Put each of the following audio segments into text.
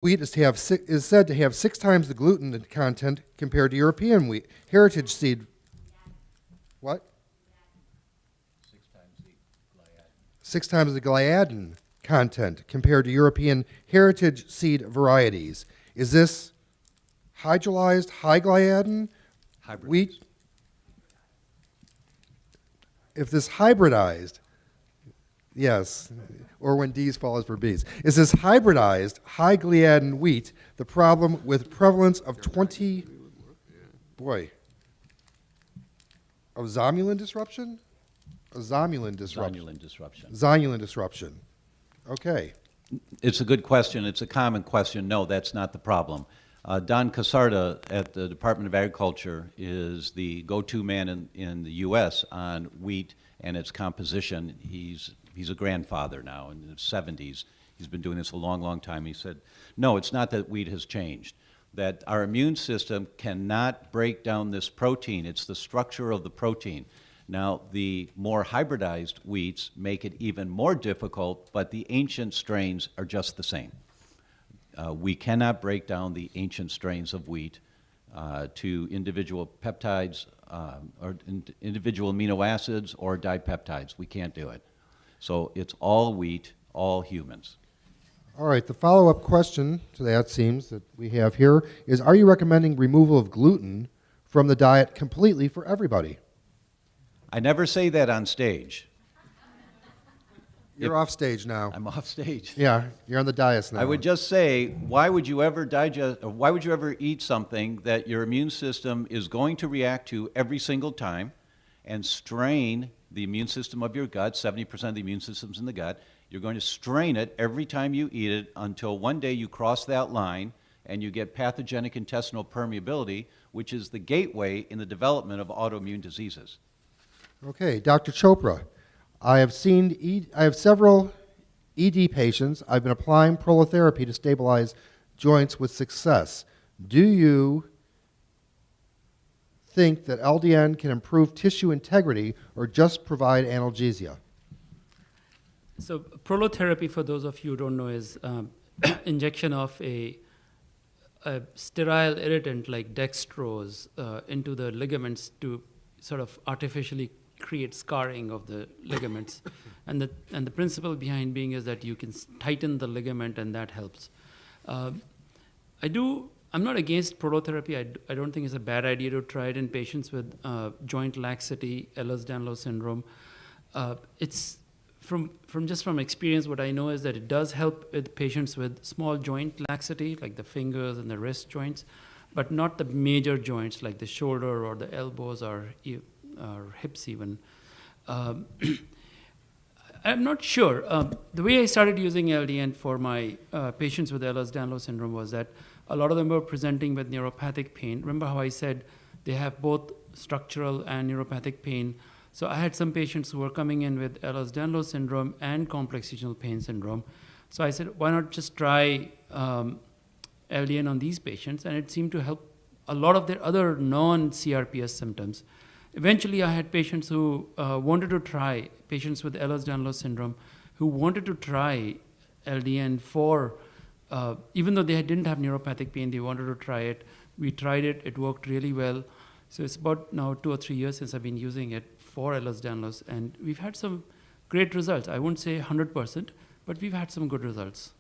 Wheat is said to have 6 times the gluten content compared to European wheat. Heritage seed. What? 6 times the gliadin content compared to European heritage seed varieties. Is this hydrolyzed high gliadin wheat? If this hybridized, yes, or when D's follows for B's. Is this hybridized high gliadin wheat the problem with prevalence of of zonulan disruption? A zonulan disruption. Zonulin disruption. Zonulin disruption. Okay. It's a good question. It's a common question. No, that's not the problem. Don Casarda at the Department of Agriculture is the go-to man in the U.S. on wheat and its composition. He's a grandfather now in his 70s. He's been doing this a long, long time. He said, no, it's not that wheat has changed, that our immune system cannot break down this protein. It's the structure of the protein. Now, the more hybridized wheats make it even more difficult, but the ancient strains are just the same. We cannot break down the ancient strains of wheat to individual peptides or individual amino acids or dipeptides. We can't do it. So it's all wheat, all humans. All right, the follow-up question to that seems that we have here is, are you recommending removal of gluten from the diet completely for everybody? I never say that on stage. You're off stage now. I'm off stage. Yeah, you're on the dais now. I would just say, why would you ever why would you ever eat something that your immune system is going to react to every single time and strain the immune system of your gut? 70% of the immune system's in the gut. You're going to strain it every time you eat it until one day you cross that line and you get pathogenic intestinal permeability, which is the gateway in the development of autoimmune diseases. Okay, Dr. Chopra, I have several ED patients. I've been applying prolotherapy to stabilize joints with success. Do you think that LDN can improve tissue integrity or just provide analgesia? So prolotherapy, for those of you who don't know, is injection of a sterile irritant like dextrose into the ligaments to sort of artificially create scarring of the ligaments. and the principle behind being is that you can tighten the ligament and that helps. I'm not against prolotherapy. I don't think it's a bad idea to try it in patients with joint laxity, Ehlers-Danlos syndrome. It's from experience, what I know is that it does help with patients with small joint laxity, like the fingers and the wrist joints, but not the major joints like the shoulder or the elbows or hips even. I'm not sure. The way I started using LDN for my patients with Ehlers-Danlos syndrome was that a lot of them were presenting with neuropathic pain. Remember how I said they have both structural and neuropathic pain? So I had some patients who were coming in with Ehlers-Danlos syndrome and complex regional pain syndrome. So I said, why not just try LDN on these patients? And it seemed to help a lot of their other non-CRPS symptoms. Eventually, I had patients who patients with Ehlers-Danlos syndrome, who wanted to try LDN for, even though they didn't have neuropathic pain, they wanted to try it. We tried it, it worked really well. So it's about now 2 or 3 years since I've been using it for Ehlers-Danlos, and we've had some great results. I wouldn't say 100%, but we've had some good results.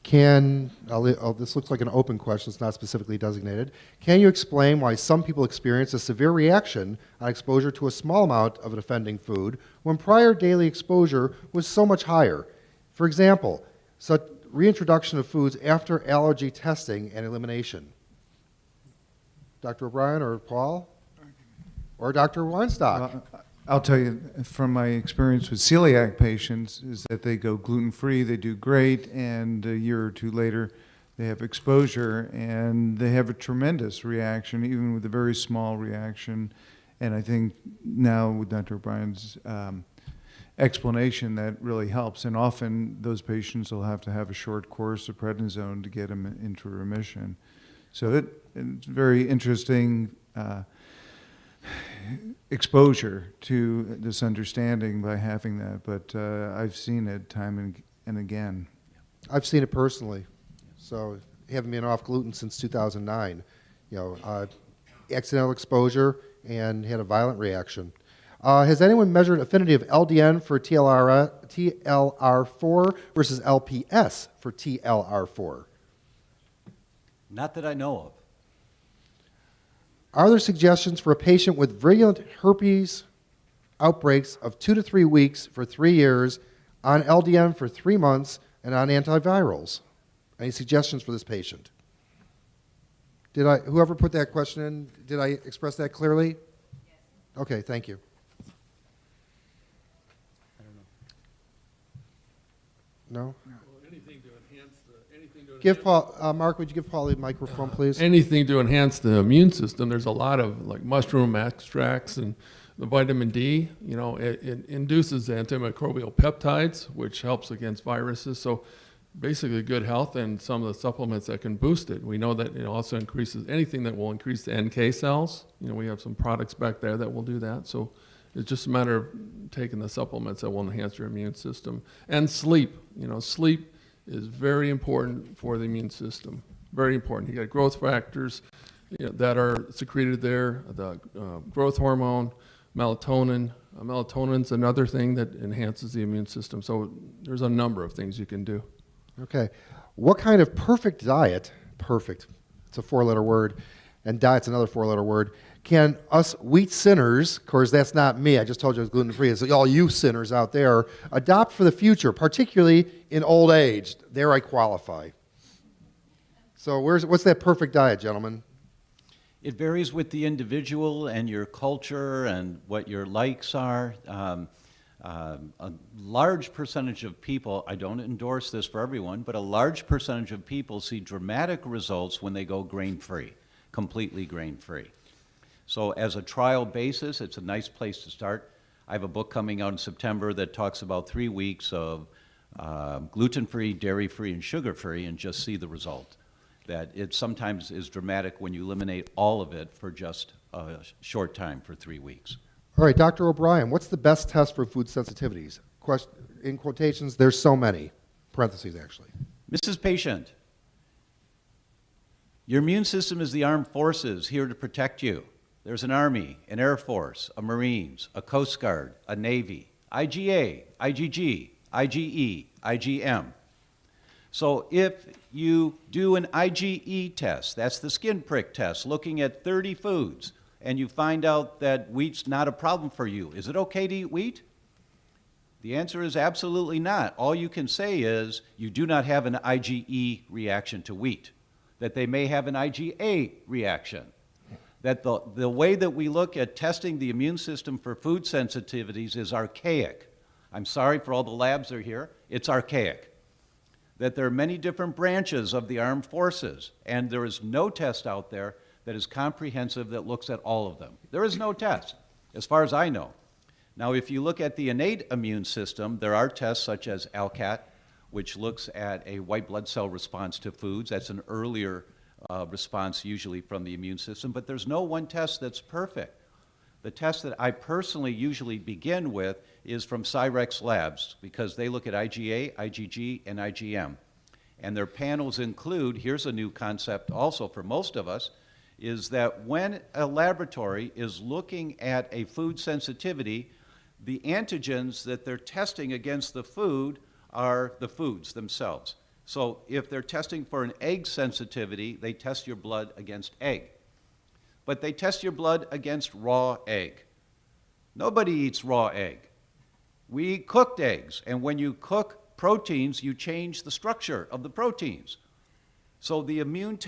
This looks like an open question, it's not specifically designated. Can you explain why some people experience a severe reaction on exposure to a small amount of an offending food when prior daily exposure was so much higher? For example, such reintroduction of foods after allergy testing and elimination. Dr. O'Brien or Paul? Or Dr. Weinstock? I'll tell you from my experience with celiac patients is that they go gluten-free, they do great, and a year or two later they have exposure and they have a tremendous reaction, even with a very small reaction. And I think now with Dr. O'Brien's explanation, that really helps. And often those patients will have to have a short course of prednisone to get them into remission. So it's very interesting exposure to this understanding by having that, but I've seen it time and again. I've seen it personally. So, having been off gluten since 2009, accidental exposure and had a violent reaction. Has anyone measured affinity of LDN for TLR4 versus LPS for TLR4? Not that I know of. Are there suggestions for a patient with virulent herpes outbreaks of 2 to 3 weeks for 3 years, on LDN for 3 months, and on antivirals? Any suggestions for this patient? Whoever put that question in, did I express that clearly? Yes. Okay, thank you. No? Anything to enhance Give Paul, Mark, would you give Paul the microphone, please? anything to enhance the immune system. There's a lot of like mushroom extracts and the vitamin D. It induces antimicrobial peptides, which helps against viruses. So basically, good health and some of the supplements that can boost it. We know that it also increases anything that will increase the NK cells. We have some products back there that will do that. So it's just a matter of taking the supplements that will enhance your immune system. And sleep. Sleep is very important for the immune system. Very important. You got growth factors that are secreted there, the growth hormone, melatonin. Melatonin's another thing that enhances the immune system. So there's a number of things you can do. Okay. What kind of perfect diet, perfect, it's a 4-letter word, and diet's another 4-letter word, can us wheat sinners, of course that's not me, I just told you it's gluten-free, it's all you sinners out there, adopt for the future, particularly in old age? There I qualify. So what's that perfect diet, gentlemen? It varies with the individual and your culture and what your likes are. A large percentage of people, I don't endorse this for everyone, but a large percentage of people see dramatic results when they go grain-free, completely grain-free. So as a trial basis, it's a nice place to start. I have a book coming out in September that talks about 3 weeks of gluten-free, dairy-free, and sugar-free, and just see the result. That it sometimes is dramatic when you eliminate all of it for just a short time, for 3 weeks. All right, Dr. O'Brien, what's the best test for food sensitivities? In quotations, there's so many. Parentheses, actually. Mrs. Patient, your immune system is the armed forces here to protect you. There's an Army, an Air Force, a Marines, a Coast Guard, a Navy, IGA, IgG, IgE, IgM. So if you do an IgE test, that's the skin prick test, looking at 30 foods, and you find out that wheat's not a problem for you, is it okay to eat wheat? The answer is absolutely not. All you can say is you do not have an IgE reaction to wheat, that they may have an IgA reaction, that the way that we look at testing the immune system for food sensitivities is archaic. I'm sorry for all the labs that are here, it's archaic. That there are many different branches of the armed forces, and there is no test out there that is comprehensive that looks at all of them. There is no test, as far as I know. Now, if you look at the innate immune system, there are tests such as ALCAT, which looks at a white blood cell response to foods. That's an earlier response usually from the immune system, but there's no one test that's perfect. The test that I personally usually begin with is from Cyrex Labs, because they look at IgA, IgG, and IgM. And their panels include, here's a new concept also for most of us, is that when a laboratory is looking at a food sensitivity, the antigens that they're testing against the food are the foods themselves. So if they're testing for an egg sensitivity, they test your blood against egg. But they test your blood against raw egg. Nobody eats raw egg. We eat cooked eggs, and when you cook proteins, you change the structure of the proteins. So the immune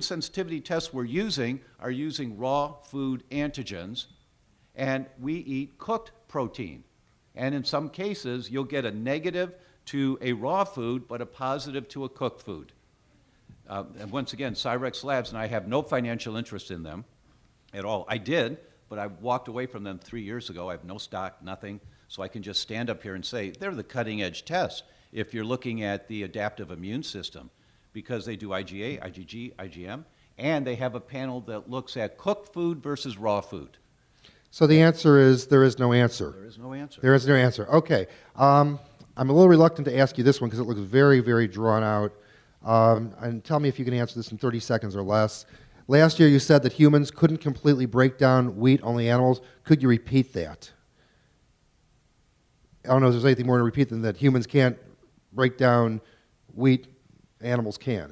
sensitivity tests we're using are using raw food antigens, and we eat cooked protein. And in some cases, you'll get a negative to a raw food, but a positive to a cooked food. And once again, Cyrex Labs, and I have no financial interest in them at all. I did, but I walked away from them 3 years ago. I have no stock, nothing, so I can just stand up here and say they're the cutting edge tests if you're looking at the adaptive immune system, because they do IgA, IgG, IgM, and they have a panel that looks at cooked food versus raw food. So the answer is there is no answer. There is no answer. There is no answer. Okay. I'm a little reluctant to ask you this one because it looks very, very drawn out. And tell me if you can answer this in 30 seconds or less. Last year you said that humans couldn't completely break down wheat, only animals. Could you repeat that? I don't know if there's anything more to repeat than that humans can't break down wheat, animals can.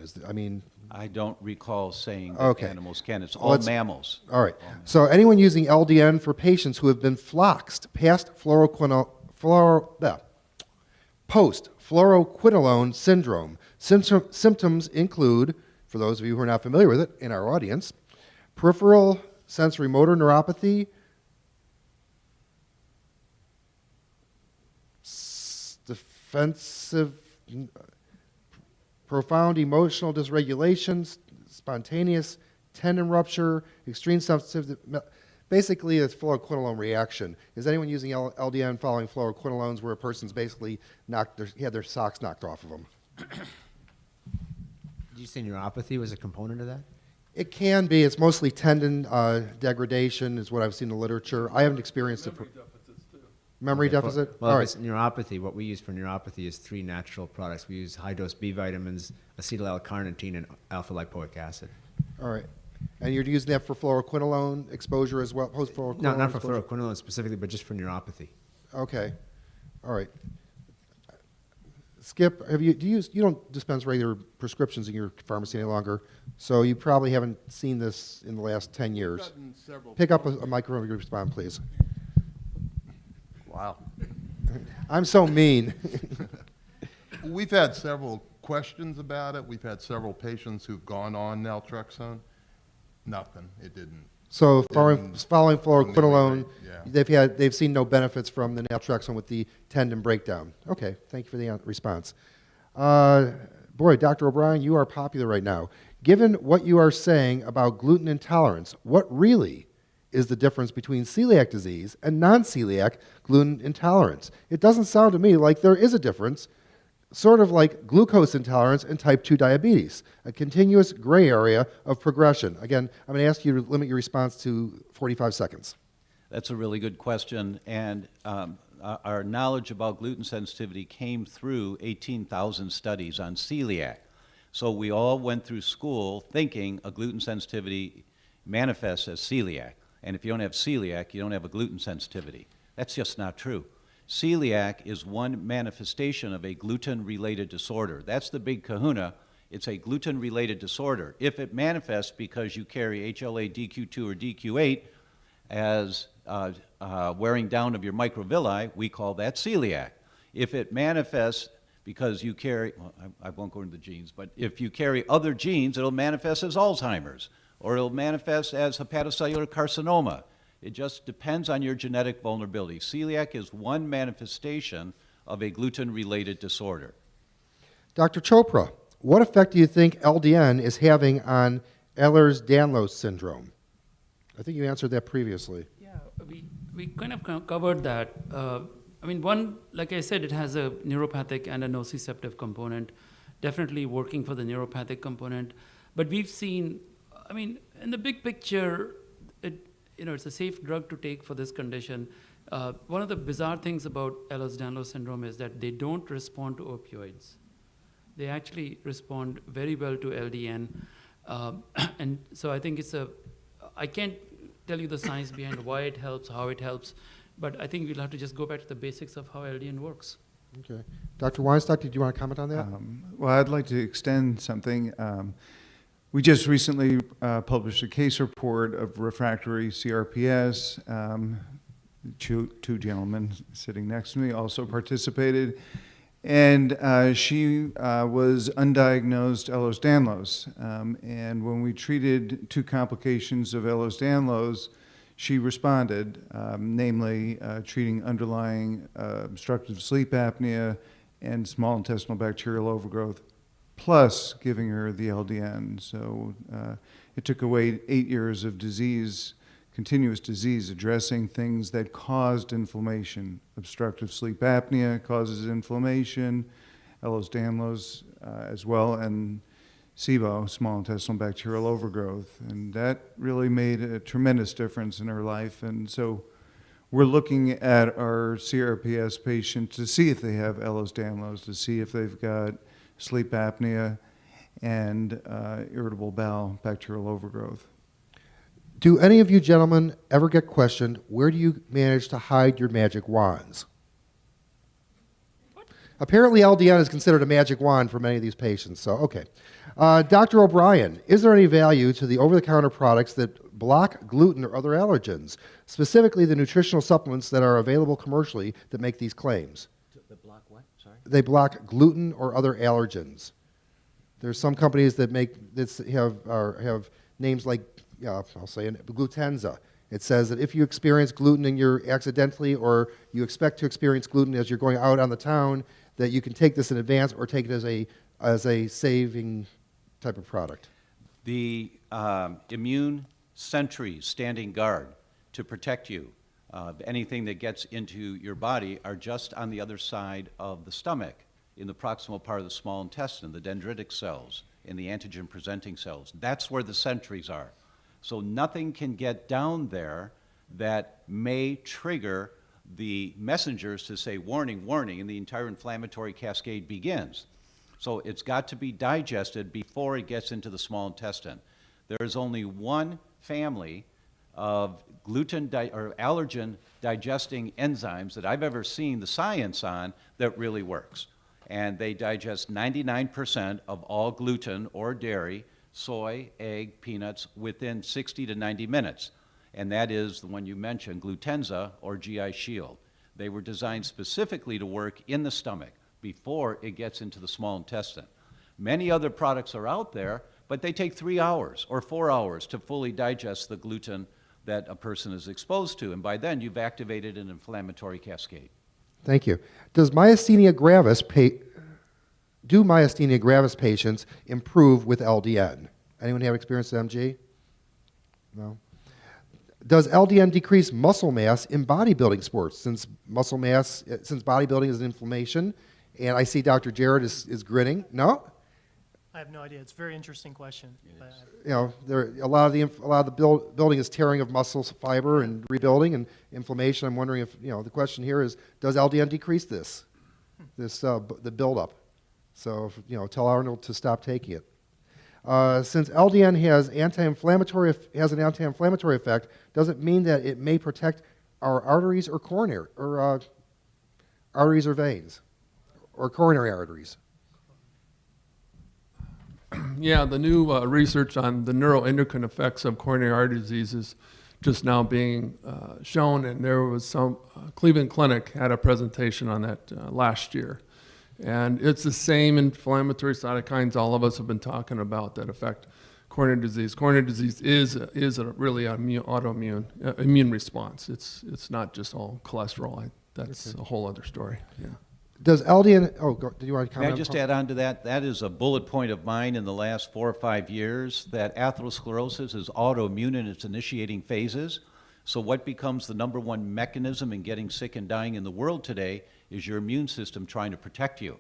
I don't recall saying that Okay. animals can. It's Well, all let's- mammals. All right. So anyone using LDN for patients who have been floxed past post-fluoroquinolone syndrome. Symptoms include, for those of you who are not familiar with it in our audience, peripheral sensory motor neuropathy, defensive, profound emotional dysregulation, spontaneous tendon rupture, extreme sensitivity. Basically, it's fluoroquinolone reaction. Is anyone using LDN following fluoroquinolones where a person's basically had their socks knocked off of them? Did you say neuropathy was a component of that? It can be. It's mostly tendon degradation is what I've seen in the literature. I haven't experienced it. Deficits too. Memory Okay, deficit? Well, All if right. it's neuropathy, what we use for neuropathy is 3 natural products. We use high-dose B vitamins, acetyl-L-carnitine, and alpha-lipoic acid. All right. And you're using that for fluoroquinolone exposure as well, post-fluoroquinolone No, not for exposure? fluoroquinolone specifically, but just for neuropathy. Okay. All right. Skip, you don't dispense regular prescriptions in your pharmacy any longer, so you probably haven't seen this in the last 10 years. Gotten several Pick up a microphone and respond, please. Wow. I'm so mean. We've had several questions about it. We've had several patients who've gone on naltrexone. Nothing. It didn't. So following fluoroquinolone, Yeah. they've seen no benefits from the naltrexone with the tendon breakdown. Okay, thank you for the response. Boy, Dr. O'Brien, you are popular right now. Given what you are saying about gluten intolerance, what really is the difference between celiac disease and non-celiac gluten intolerance? It doesn't sound to me like there is a difference, sort of like glucose intolerance and type 2 diabetes, a continuous gray area of progression. Again, I'm going to ask you to limit your response to 45 seconds. That's a really good question, and our knowledge about gluten sensitivity came through 18,000 studies on celiac. So we all went through school thinking a gluten sensitivity manifests as celiac, and if you don't have celiac, you don't have a gluten sensitivity. That's just not true. Celiac is one manifestation of a gluten-related disorder. That's the big kahuna. It's a gluten-related disorder. If it manifests because you carry HLA DQ2 or DQ8 as wearing down of your microvilli, we call that celiac. If it manifests because you carry, well, I won't go into the genes, but if you carry other genes, it'll manifest as Alzheimer's, or it'll manifest as hepatocellular carcinoma. It just depends on your genetic vulnerability. Celiac is one manifestation of a gluten-related disorder. Dr. Chopra, what effect do you think LDN is having on Ehlers-Danlos syndrome? I think you answered that previously. Yeah, we kind of covered that. One, like I said, it has a neuropathic and a nociceptive component, definitely working for the neuropathic component. But we've seen, in the big picture, it's a safe drug to take for this condition. One of the bizarre things about Ehlers-Danlos syndrome is that they don't respond to opioids. They actually respond very well to LDN. And so I think I can't tell you the science behind why it helps, how it helps, but I think we'll have to just go back to the basics of how LDN works. Okay. Dr. Weinstock, did you want to comment on that? Well, I'd like to extend something. We just recently published a case report of refractory CRPS. Two gentlemen sitting next to me also participated. And she was undiagnosed Ehlers-Danlos. And when we treated 2 complications of Ehlers-Danlos, she responded, namely treating underlying obstructive sleep apnea and small intestinal bacterial overgrowth, plus giving her the LDN. So it took away 8 years of disease, continuous disease, addressing things that caused inflammation. Obstructive sleep apnea causes inflammation, Ehlers-Danlos as well, and SIBO, small intestinal bacterial overgrowth. And that really made a tremendous difference in her life. And so we're looking at our CRPS patients to see if they have Ehlers-Danlos, to see if they've got sleep apnea and irritable bowel bacterial overgrowth. Do any of you gentlemen ever get questioned, where do you manage to hide your magic wands? Apparently LDN is considered a magic wand for many of these patients, so okay. Dr. O'Brien, is there any value to the over-the-counter products that block gluten or other allergens, specifically the nutritional supplements that are available commercially that make these claims? The block what? Sorry? They block gluten or other allergens. There's some companies that make this have names like, I'll say Glutenza. It says that if you experience gluten and you're accidentally, or you expect to experience gluten as you're going out on the town, that you can take this in advance or take it as a saving type of product. The immune sentries standing guard to protect you. Anything that gets into your body are just on the other side of the stomach, in the proximal part of the small intestine, the dendritic cells, and the antigen-presenting cells. That's where the sentries are. So nothing can get down there that may trigger the messengers to say, warning, warning, and the entire inflammatory cascade begins. So it's got to be digested before it gets into the small intestine. There is only one family of gluten or allergen digesting enzymes that I've ever seen the science on that really works. And they digest 99% of all gluten or dairy, soy, egg, peanuts within 60 to 90 minutes. And that is the one you mentioned, Glutenza or GI Shield. They were designed specifically to work in the stomach before it gets into the small intestine. Many other products are out there, but they take 3 hours or 4 hours to fully digest the gluten that a person is exposed to. And by then, you've activated an inflammatory cascade. Thank you. Do myasthenia gravis patients improve with LDN? Anyone have experience with MG? No? Does LDN decrease muscle mass in bodybuilding sports, since bodybuilding is an inflammation? And I see Dr. Jarrett is grinning. No? I have no idea. It's a very interesting question. But, You know, a lot of the building is tearing of muscle fiber and rebuilding and inflammation. I'm wondering if, the question here is, does LDN decrease the buildup? So, tell Arnold to stop taking it. Since LDN has an anti-inflammatory effect, does it mean that it may protect our arteries or coronary, or arteries or veins, or coronary arteries? Yeah, the new research on the neuroendocrine effects of coronary artery disease is just now being shown, and there was some, Cleveland Clinic had a presentation on that last year. And it's the same inflammatory cytokines all of us have been talking about that affect coronary disease. Coronary disease is really an autoimmune immune response. It's not just all cholesterol. That's a whole other story. Yeah. Does LDN, did you want to Can comment? I just add on to that? That is a bullet point of mine in the last 4 or 5 years, that atherosclerosis is autoimmune in its initiating phases. So what becomes the number one mechanism in getting sick and dying in the world today is your immune system trying to protect you.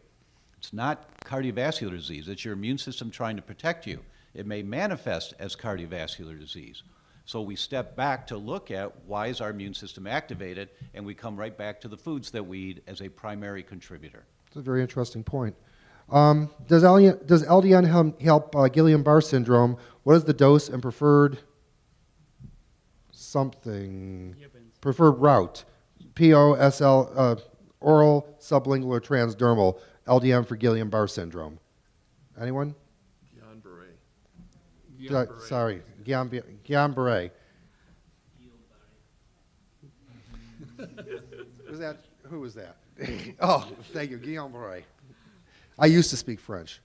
It's not cardiovascular disease. It's your immune system trying to protect you. It may manifest as cardiovascular disease. So we step back to look at why is our immune system activated, and we come right back to the foods that we eat as a primary contributor. That's a very interesting point. Does LDN help Guillain-Barré syndrome? What is the dose and preferred route? POSL, oral, sublingual, or transdermal, LDN for Guillain-Barré syndrome. Anyone? Sorry, Guillain-Barré. Who was that? Oh, thank you, Guillain-Barré. I used to speak French.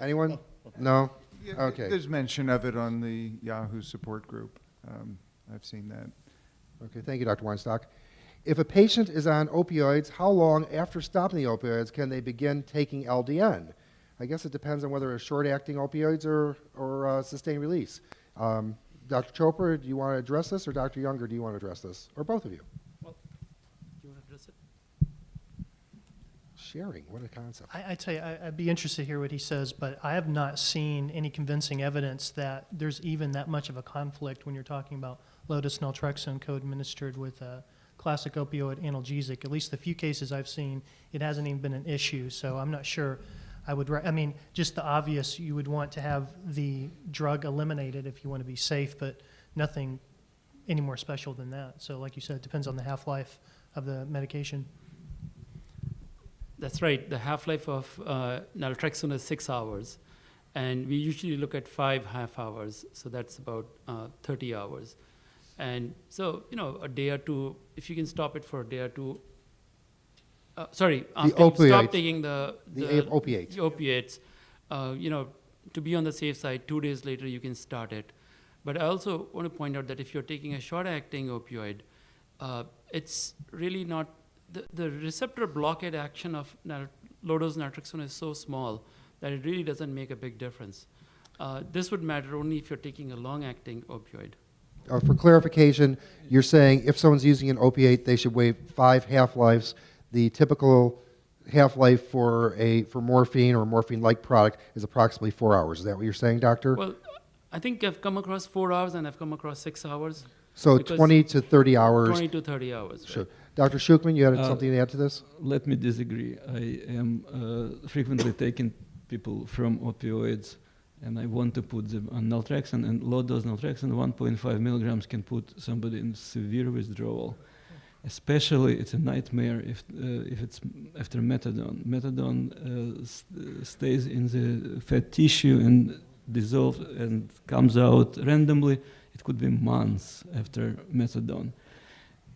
Anyone? No? Yeah, Okay. There's mention of it on the Yahoo support group. I've seen that. Okay, thank you, Dr. Weinstock. If a patient is on opioids, how long after stopping the opioids can they begin taking LDN? I guess it depends on whether it's short-acting opioids or sustained release. Dr. Chopra, do you want to address this, or Dr. Younger, do you want to address this? Or both of you? Well, do you want to address it? Sharing, what a concept. I tell you, I'd be interested to hear what he says, but I have not seen any convincing evidence that there's even that much of a conflict when you're talking about low-dose naltrexone co-administered with classic opioid analgesic. At least the few cases I've seen, it hasn't even been an issue. So I'm not sure I would, I mean, just the obvious, you would want to have the drug eliminated if you want to be safe, but nothing any more special than that. So like you said, it depends on the half-life of the medication. That's right. The half-life of naltrexone is 6 hours, and we usually look at 5 half hours, so that's about 30 hours. And so, a day or two, if you can stop it for a day or two, after you stop opioids. taking the opiates. opiates, to be on the safe side, 2 days later you can start it. But I also want to point out that if you're taking a short-acting opioid, it's really not, the receptor blockade action of low-dose naltrexone is so small that it really doesn't make a big difference. This would matter only if you're taking a long-acting opioid. For clarification, you're saying if someone's using an opiate, they should wait 5 half-lives. The typical half-life for morphine or a morphine-like product is approximately 4 hours. Is that what you're saying, doctor? Well, I think I've come across 4 hours and I've come across 6 hours. So because 20 to 30 hours. 20 to 30 hours. Sure. Right? Dr. Shukhman, you had something to add to this? Let me disagree. I am frequently taking people from opioids, and I want to put them on naltrexone, and low-dose naltrexone, 1.5 milligrams, can put somebody in severe withdrawal. Especially, it's a nightmare if it's after methadone. Methadone stays in the fat tissue and dissolves and comes out randomly. It could be months after methadone,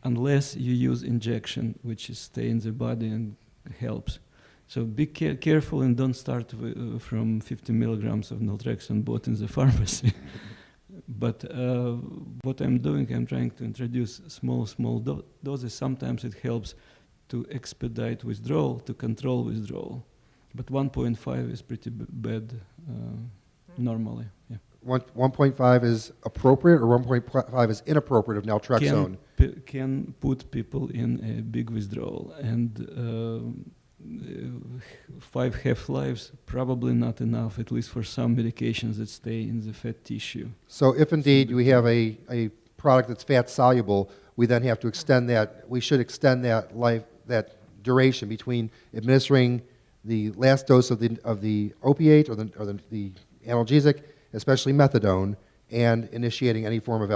unless you use injection, which is stay in the body and helps. So be careful and don't start from 50 milligrams of naltrexone bought in the pharmacy. But what I'm doing, I'm trying to introduce small doses. Sometimes it helps to expedite withdrawal, to control withdrawal. But 1.5 is pretty bad normally. Yeah. 1.5 is appropriate, or 1.5 is inappropriate of naltrexone? Can put people in a big withdrawal, and 5 half-lives, probably not enough, at least for some medications that stay in the fat tissue. So if indeed we have a product that's fat soluble, we then have to extend that, we should extend that duration between administering the last dose of the opiate or the analgesic, especially methadone, and initiating any form of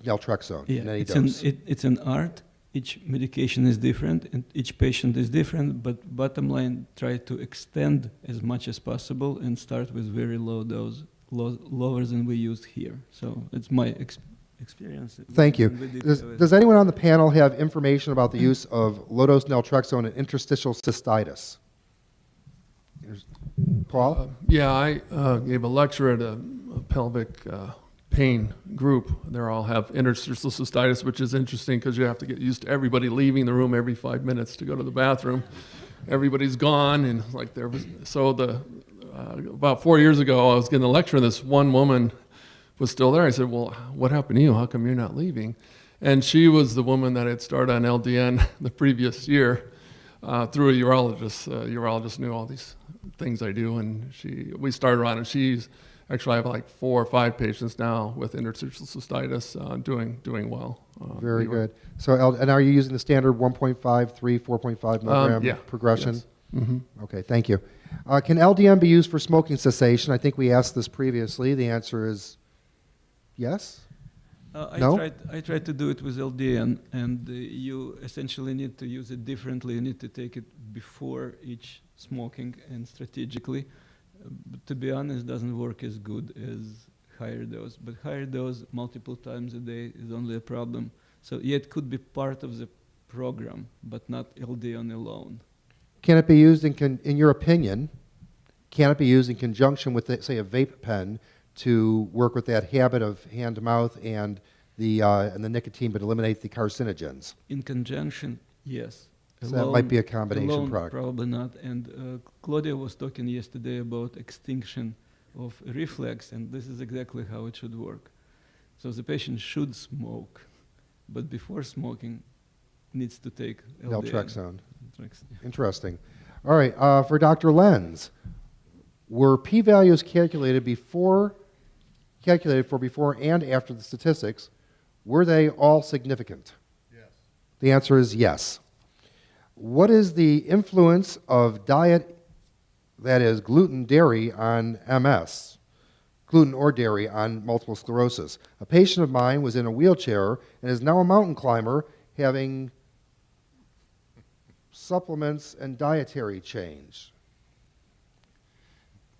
naltrexone in any dose. It's an art. Each medication is different, and each patient is different, but bottom line, try to extend as much as possible and start with very low dose, lower than we used here. So it's my experience. Thank you. Does anyone on the panel have information about the use of low-dose naltrexone in interstitial cystitis? Paul? Yeah, I gave a lecture at a pelvic pain group. They all have interstitial cystitis, which is interesting because you have to get used to everybody leaving the room every 5 minutes to go to the bathroom. Everybody's gone, and like there was, so about 4 years ago, I was getting a lecture, and this one woman was still there. I said, "Well, what happened to you? How come you're not leaving?" And she was the woman that had started on LDN the previous year through a urologist. Urologist knew all these things I do, and we started on it. Actually, I have like 4 or 5 patients now with interstitial cystitis doing well. Very good. So, and are you using the standard 1.5, 3, 4.5 milligram progression? Yes. Mm-hmm. Okay, thank you. Can LDN be used for smoking cessation? I think we asked this previously. The answer is yes? No? I tried to do it with LDN, and you essentially need to use it differently. You need to take it before each smoking and strategically. But to be honest, doesn't work as good as higher dose. But higher dose multiple times a day is only a problem. So yeah, it could be part of the program, but not LDN alone. Can it be used, in your opinion, can it be used in conjunction with, say, a vape pen to work with that habit of hand-to-mouth and the nicotine, but eliminate the carcinogens? In conjunction, yes. So that might be a combination alone, product. Probably not. And Claudia was talking yesterday about extinction of reflex, and this is exactly how it should work. So the patient should smoke, but before smoking, needs to take Naltrexone. Naltrexone. Interesting. All right, for Dr. Lenz, were p-values calculated for before and after the statistics? Were they all significant? Yes. The answer is yes. What is the influence of diet that is gluten, dairy on MS? Gluten or dairy on multiple sclerosis. A patient of mine was in a wheelchair and is now a mountain climber having supplements and dietary change.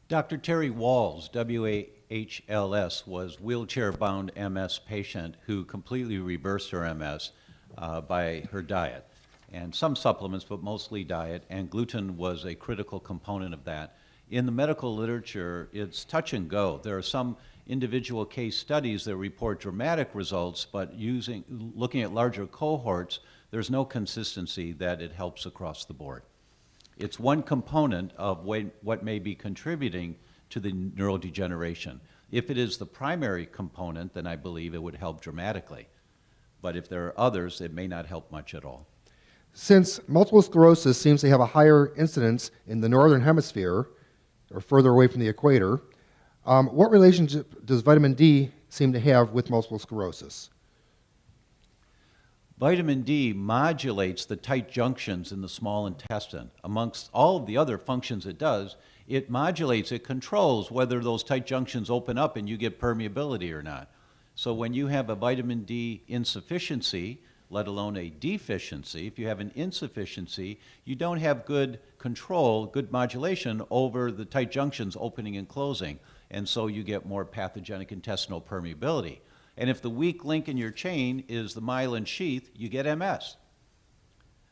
Dr. Terry Walls, WAHLS, was wheelchair-bound MS patient who completely reversed her MS by her diet. And some supplements, but mostly diet, and gluten was a critical component of that. In the medical literature, it's touch and go. There are some individual case studies that report dramatic results, but looking at larger cohorts, there's no consistency that it helps across the board. It's one component of what may be contributing to the neurodegeneration. If it is the primary component, then I believe it would help dramatically. But if there are others, it may not help much at all. Since multiple sclerosis seems to have a higher incidence in the northern hemisphere, or further away from the equator, what relationship does vitamin D seem to have with multiple sclerosis? Vitamin D modulates the tight junctions in the small intestine. Amongst all of the other functions it does, it modulates, it controls whether those tight junctions open up and you get permeability or not. So when you have a vitamin D insufficiency, let alone a deficiency, if you have an insufficiency, you don't have good control, good modulation over the tight junctions opening and closing, and so you get more pathogenic intestinal permeability. And if the weak link in your chain is the myelin sheath, you get MS.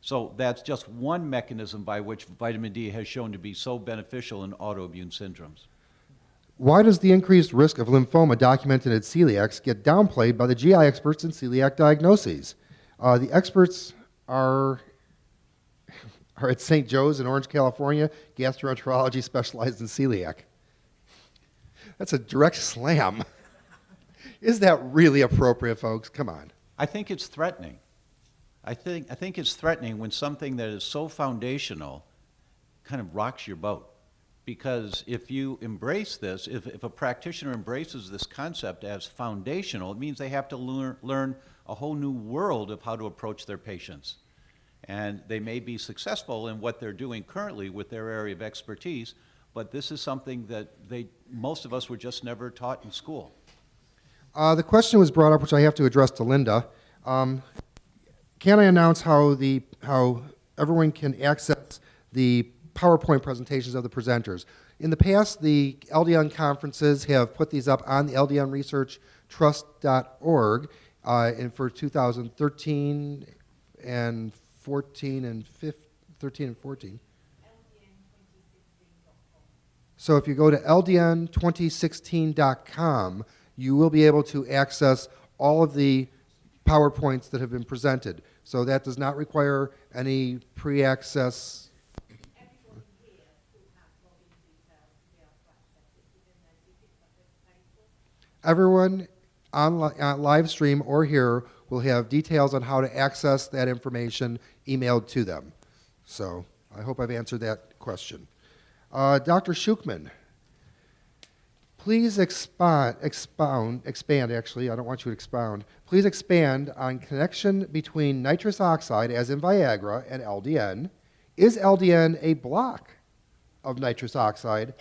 So that's just one mechanism by which vitamin D has shown to be so beneficial in autoimmune syndromes. Why does the increased risk of lymphoma documented in celiacs get downplayed by the GI experts in celiac diagnoses? The experts are at St. Joe's in Orange, California, gastroenterology specialized in celiac. That's a direct slam. Is that really appropriate, folks? Come on. I think it's threatening. I think it's threatening when something that is so foundational kind of rocks your boat. Because if you embrace this, if a practitioner embraces this concept as foundational, it means they have to learn a whole new world of how to approach their patients. And they may be successful in what they're doing currently with their area of expertise, but this is something that most of us were just never taught in school. The question was brought up, which I have to address to Linda. Can I announce how everyone can access the PowerPoint presentations of the presenters? In the past, the LDN conferences have put these up on the LDNResearchTrust.org and for 2013 and 14 and 14. So if you go to LDN2016.com, you will be able to access all of the PowerPoints that have been presented. So that does not require any pre-access. Everyone on live stream or here will have details on how to access that information emailed to them. So I hope I've answered that question. Dr. Shukhman, please expand, actually, I don't want you to expound. Please expand on connection between nitrous oxide, as in Viagra, and LDN. Is LDN a block of nitrous oxide?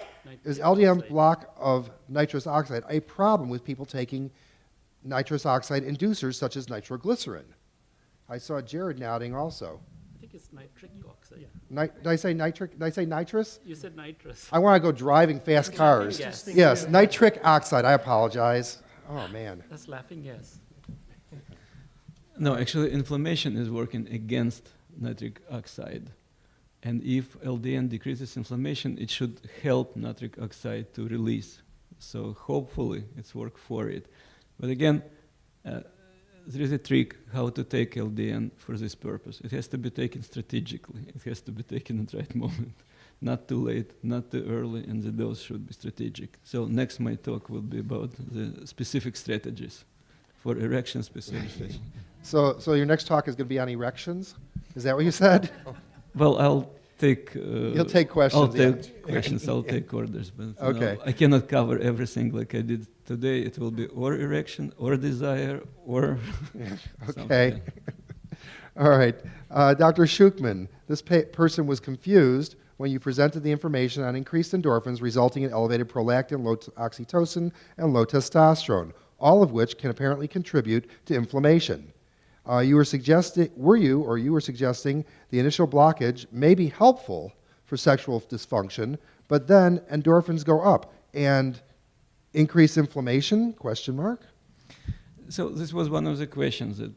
Is LDN block of nitrous oxide a problem with people taking nitrous oxide inducers such as nitroglycerin? I saw Jared nodding also. I think it's nitric oxide. Did I say nitric? Did I say nitrous? You said nitrous. I want to go driving fast cars. Yes. Yes, nitric oxide. I apologize. Oh, man. That's laughing yes. No, actually, inflammation is working against nitric oxide. And if LDN decreases inflammation, it should help nitric oxide to release. So hopefully it's work for it. But again, there is a trick how to take LDN for this purpose. It has to be taken strategically. It has to be taken at the right moment. Not too late, not too early, and the dose should be strategic. So next my talk will be about the specific strategies for erection specific strategies. So your next talk is going to be on erections? Is that what you said? Well, I'll take... You'll take questions. I'll take questions, I'll take orders. But Okay. no, I cannot cover everything like I did today. It will be or erection, or desire, or... Okay. All right. Dr. Shukhman, this person was confused when you presented the information on increased endorphins resulting in elevated prolactin, low oxytocin, and low testosterone, all of which can apparently contribute to inflammation. You were suggesting the initial blockage may be helpful for sexual dysfunction, but then endorphins go up and increase inflammation? Question mark. So this was one of the questions that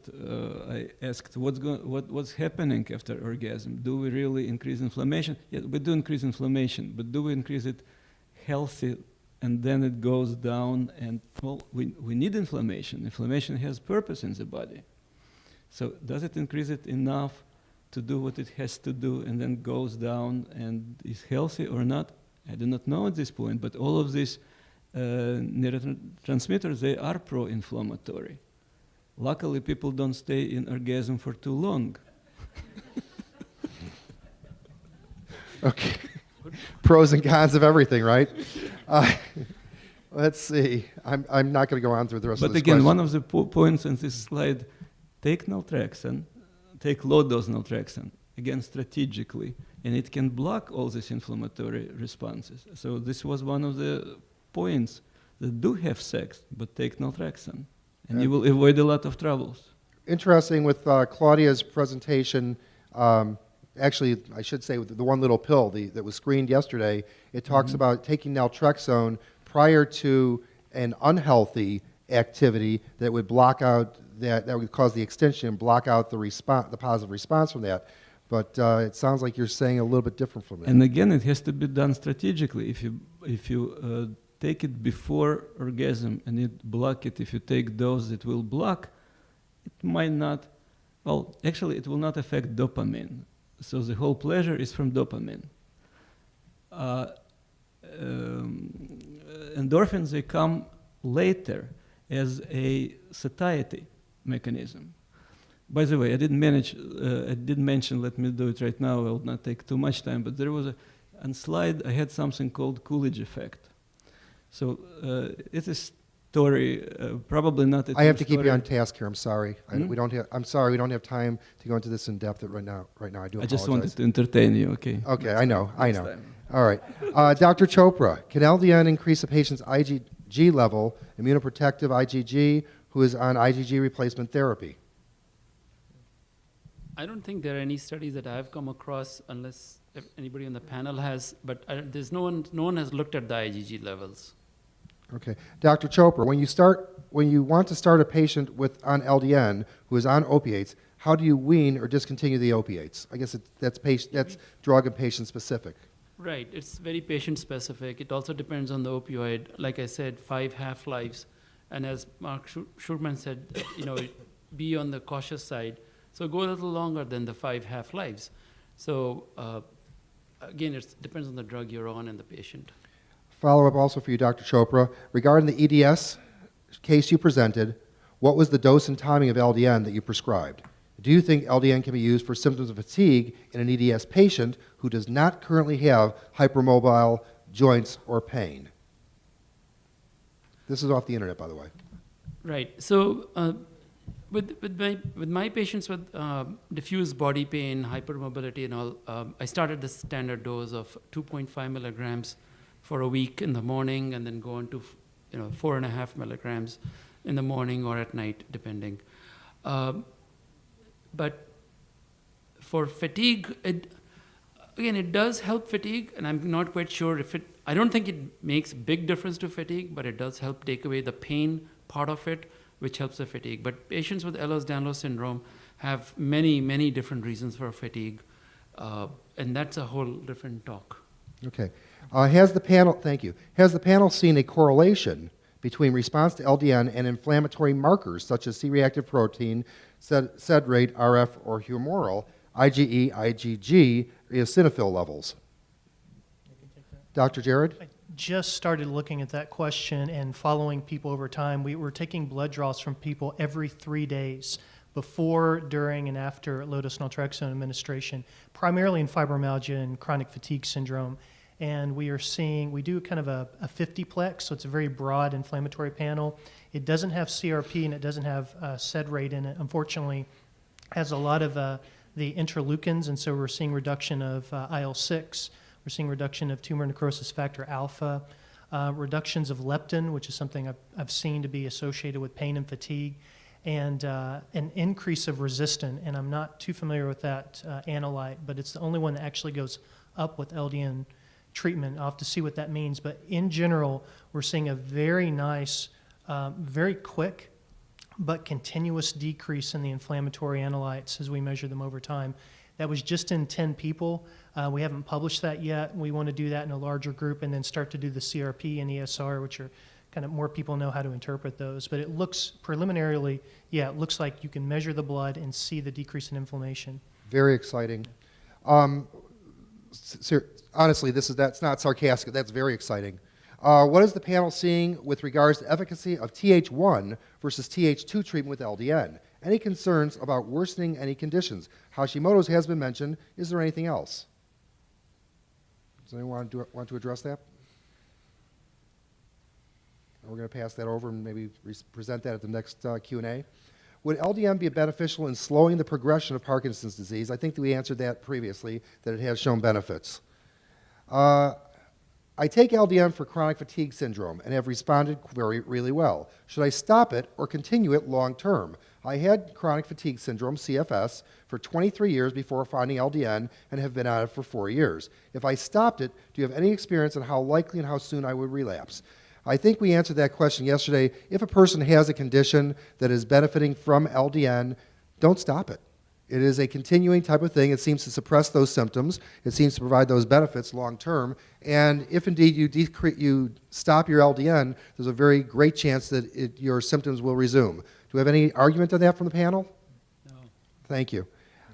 I asked. What's happening after orgasm? Do we really increase inflammation? Yeah, we do increase inflammation, but do we increase it healthy and then it goes down? And well, we need inflammation. Inflammation has purpose in the body. So does it increase it enough to do what it has to do and then goes down and is healthy or not? I do not know at this point, but all of these neurotransmitters, they are pro-inflammatory. Luckily, people don't stay in orgasm for too long. Okay. Pros and cons of everything, right? Let's see. I'm not going to go on through the rest of But this again, question. one of the points in this slide, take naltrexone, take low-dose naltrexone, again strategically, and it can block all these inflammatory responses. So this was one of the points that do have sex, but take naltrexone, and you will avoid a lot of troubles. Interesting with Claudia's presentation, actually, I should say with the one little pill that was screened yesterday, it talks about taking naltrexone prior to an unhealthy activity that would block out, that would cause the extension and block out the positive response from that. But it sounds like you're saying a little bit different from that. And again, it has to be done strategically. If you take it before orgasm and you block it, if you take dose that will block, it might not, well, actually it will not affect dopamine. So the whole pleasure is from dopamine. Endorphins, they come later as a satiety mechanism. By the way, I did mention, let me do it right now, I will not take too much time, but there was on slide, I had something called Coolidge effect. So it's a story, probably not a I have to true keep you on story. task here. I'm sorry. I'm sorry. We don't have time to go into this in depth right now. I do apologize. I just wanted to entertain you, okay? Okay, I know. Next time. All right. Dr. Chopra, can LDN increase a patient's IgG level, immunoprotective IgG, who is on IgG replacement therapy? I don't think there are any studies that I've come across, unless if anybody on the panel has, but there's no one has looked at the IgG levels. Okay. Dr. Chopra, when you want to start a patient on LDN who is on opiates, how do you wean or discontinue the opiates? I guess that's drug and patient specific. Right, it's very patient specific. It also depends on the opioid. Like I said, 5 half-lives. And as Mark Shukhman said, be on the cautious side. So go a little longer than the 5 half-lives. So again, it depends on the drug you're on and the patient. Follow-up also for you, Dr. Chopra. Regarding the EDS case you presented, what was the dose and timing of LDN that you prescribed? Do you think LDN can be used for symptoms of fatigue in an EDS patient who does not currently have hypermobile joints or pain? This is off the internet, by the way. Right. So with my patients with diffuse body pain, hypermobility and all, I started the standard dose of 2.5 milligrams for a week in the morning and then go on to 4.5 milligrams in the morning or at night, depending. But for fatigue, it does help fatigue, and I'm not quite sure I don't think it makes big difference to fatigue, but it does help take away the pain part of it, which helps the fatigue. But patients with Ehlers-Danlos syndrome have many, many different reasons for fatigue, and that's a whole different talk. Okay. Has the panel seen a correlation between response to LDN and inflammatory markers such as C-reactive protein, sed rate, RF, or humoral, IgE, IgG, eosinophil levels? Dr. Jared? I just started looking at that question and following people over time. We were taking blood draws from people every 3 days, before, during, and after low-dose naltrexone administration, primarily in fibromyalgia and chronic fatigue syndrome. And we do kind of a 50-plex, so it's a very broad inflammatory panel. It doesn't have CRP and it doesn't have sed rate in it. Unfortunately, has a lot of the interleukins, and so we're seeing reduction of IL-6. We're seeing reduction of tumor necrosis factor alpha, reductions of leptin, which is something I've seen to be associated with pain and fatigue, and an increase of resistin. And I'm not too familiar with that analyte, but it's the only one that actually goes up with LDN treatment. I'll have to see what that means. But in general, we're seeing a very nice, very quick, but continuous decrease in the inflammatory analytes as we measure them over time. That was just in 10 people. We haven't published that yet. We want to do that in a larger group and then start to do the CRP and ESR, which are kind of more people know how to interpret those. But it looks preliminarily, yeah, it looks like you can measure the blood and see the decrease in inflammation. Very exciting. Honestly, that's not sarcastic. That's very exciting. What is the panel seeing with regards to efficacy of TH1 versus TH2 treatment with LDN? Any concerns about worsening any conditions? Hashimoto's has been mentioned. Is there anything else? Does anyone want to address that? We're going to pass that over and maybe present that at the next Q&A. Would LDN be beneficial in slowing the progression of Parkinson's disease? I think that we answered that previously, that it has shown benefits. I take LDN for chronic fatigue syndrome and have responded really well. Should I stop it or continue it long term? I had chronic fatigue syndrome, CFS, for 23 years before finding LDN and have been on it for 4 years. If I stopped it, do you have any experience on how likely and how soon I would relapse? I think we answered that question yesterday. If a person has a condition that is benefiting from LDN, don't stop it. It is a continuing type of thing. It seems to suppress those symptoms. It seems to provide those benefits long term. And if indeed you stop your LDN, there's a very great chance that your symptoms will resume. Do we have any argument on that from the panel? No. Thank you.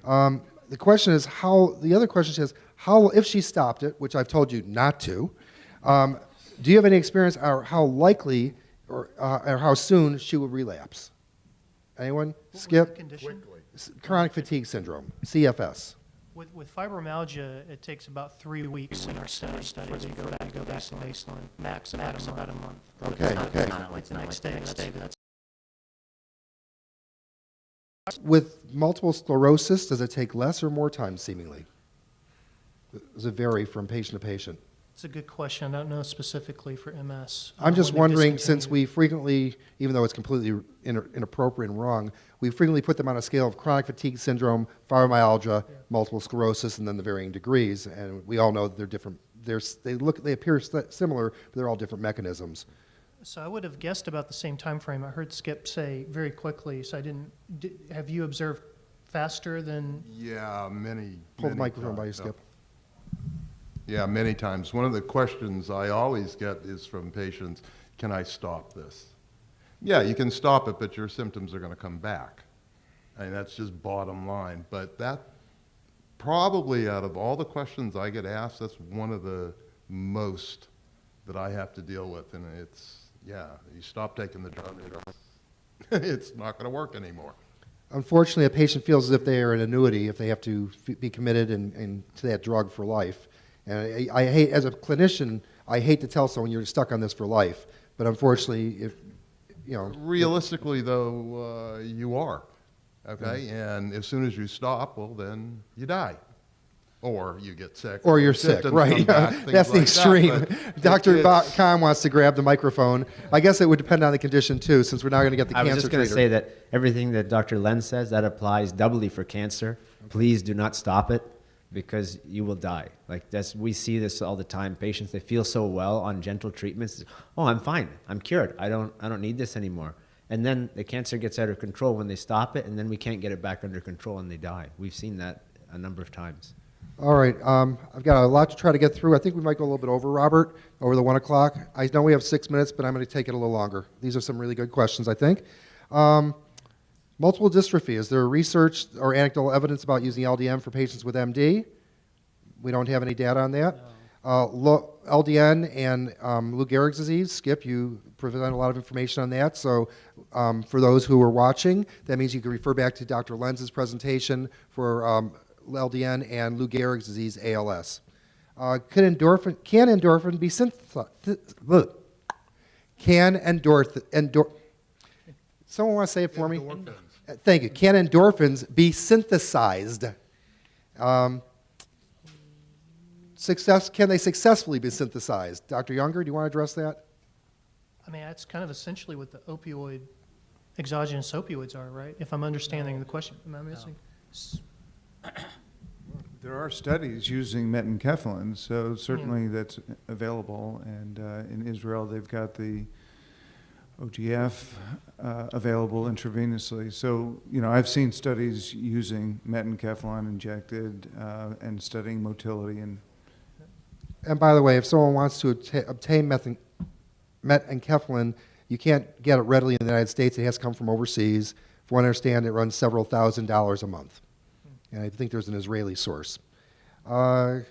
The question is how, the other question is how, if she stopped it, which I've told you not to, do you have any experience or how likely or how soon she will relapse? Anyone? What Skip? was the condition? Chronic fatigue syndrome, CFS. With fibromyalgia, it takes about 3 weeks in our studies for they go back to baseline. Max about a month. Okay, okay. Not like the next day. With multiple sclerosis, does it take less or more time, seemingly? Does it vary from patient to patient? It's a good question. I don't know specifically for MS. I'm just when they wondering, since discontinued. we frequently, even though it's completely inappropriate and wrong, we frequently put them on a scale of chronic fatigue syndrome, fibromyalgia, multiple sclerosis, and then the varying degrees. And we all know that they're different. They appear similar, but they're all different mechanisms. So I would have guessed about the same time frame. I heard Skip say very quickly, so I didn't. Have you observed faster than? Yeah, many. Pull the many microphone times. by you, Skip. Yeah, many times. One of the questions I always get is from patients, can I stop this? Yeah, you can stop it, but your symptoms are going to come back. I mean, that's just bottom line. But that probably out of all the questions I get asked, that's one of the most that I have to deal with. And it's, yeah, you stop taking the drug, it's not going to work anymore. Unfortunately, a patient feels as if they are an annuity if they have to be committed to that drug for life. And I hate, as a clinician, I hate to tell someone you're stuck on this for life. But unfortunately, if you know, realistically, though, you are, okay. And as soon as you stop, well, then you die, or you get sick, or you're sick, symptoms right? come back, things That's the like extreme. that, Dr. it's- Khan wants to grab the microphone. I guess it would depend on the condition too, since we're not going to get the I was cancer just going to treater. say that everything that Dr. Lenz says, that applies doubly for cancer. Please do not stop it, because you will die. Like we see this all the time. Patients, they feel so well on gentle treatments. Oh, I'm fine. I'm cured. I don't need this anymore. And then the cancer gets out of control when they stop it, and then we can't get it back under control, and they die. We've seen that a number of times. All right, I've got a lot to try to get through. I think we might go a little bit over, Robert, over the 1 o'clock. I know we have 6 minutes, but I'm going to take it a little longer. These are some really good questions, I think. Multiple dystrophy. Is there research or anecdotal evidence about using LDN for patients with MD? We don't have any data on that. No. LDN and Lou Gehrig's disease, Skip, you provided a lot of information on that. So for those who are watching, that means you can refer back to Dr. Lenz's presentation for LDN and Lou Gehrig's disease, ALS. Can endorphin be synthesized? Someone want to say it for me? Thank you. Can endorphins be synthesized? Can they successfully be synthesized? Dr. Younger, do you want to address that? I mean, that's kind of essentially what the exogenous opioids are, right? If I'm understanding the question. Am I missing? There are studies using metenkephalin, so certainly that's available. And in Israel, they've got the OGF available intravenously. So, I've seen studies using metenkephalin injected and studying motility. And by the way, if someone wants to obtain metenkephalin, you can't get it readily in the United States. It has to come from overseas. From what I understand, it runs several $1,000s a month. And I think there's an Israeli source. Does